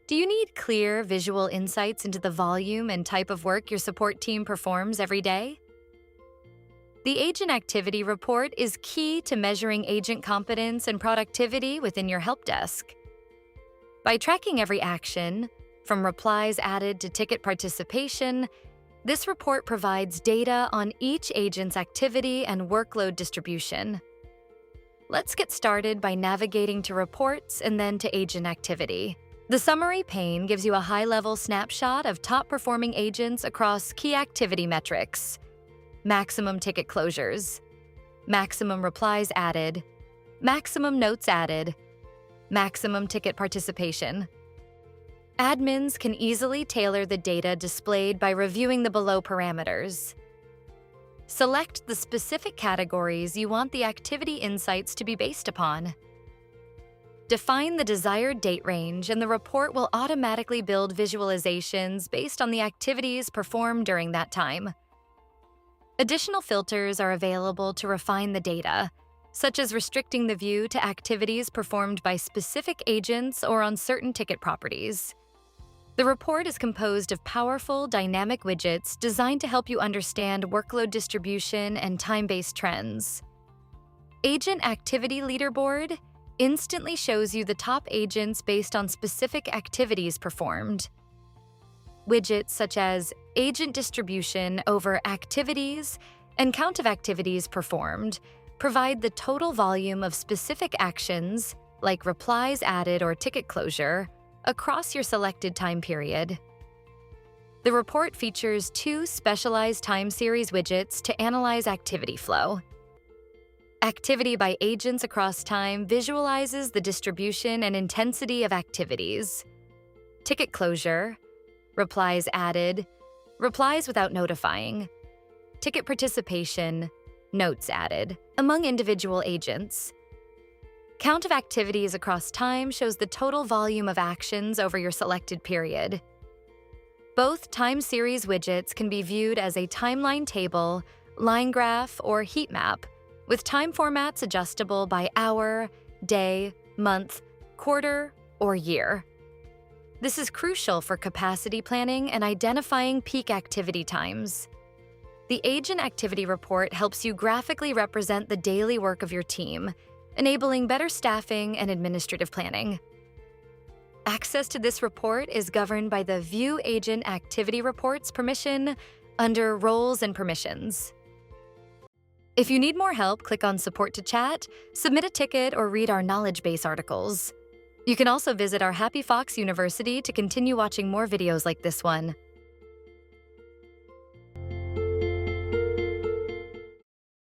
Do you need clear visual insights into the volume and type of work your support team performs every day? The Agent Activity Report is key to measuring agent competence and productivity within your help desk. By tracking every action, from replies added to ticket participation, this report provides data on each agent's activity and workload distribution. Let's get started by navigating to reports and then to agent activity. The summary pane gives you a high-level snapshot of top-performing agents across key activity metrics: maximum ticket closures, maximum replies added, maximum notes added, maximum ticket participation. Admins can easily tailor the data displayed by reviewing the below parameters. Select the specific categories you want the activity insights to be based upon. Define the desired date range, and the report will automatically build visualizations based on the activities performed during that time. Additional filters are available to refine the data, such as restricting the view to activities performed by specific agents or on certain ticket properties. The report is composed of powerful, dynamic widgets designed to help you understand workload distribution and time-based trends. Agent Activity Leaderboard instantly shows you the top agents based on specific activities performed. Widgets such as Agent Distribution over Activities and Count of Activities Performed provide the total volume of specific actions, like replies added or ticket closure, across your selected time period. The report features two specialized time series widgets to analyze activity flow. Activity by agents across time visualizes the distribution and intensity of activities. Ticket closure, replies added, replies without notifying, ticket participation, notes added, among individual agents. Count of activities across time shows the total volume of actions over your selected period. Both time series widgets can be viewed as a timeline table, line graph, or heat map, with time formats adjustable by hour, day, month, quarter, or year. This is crucial for capacity planning and identifying peak activity times. The Agent Activity Report helps you graphically represent the daily work of your team, enabling better staffing and administrative planning. Access to this report is governed by the View Agent Activity Reports permission under Roles and Permissions. If you need more help, click on Support to chat, submit a ticket, or read our knowledge base articles. You can also visit our HappyFox University to continue watching more videos like this one.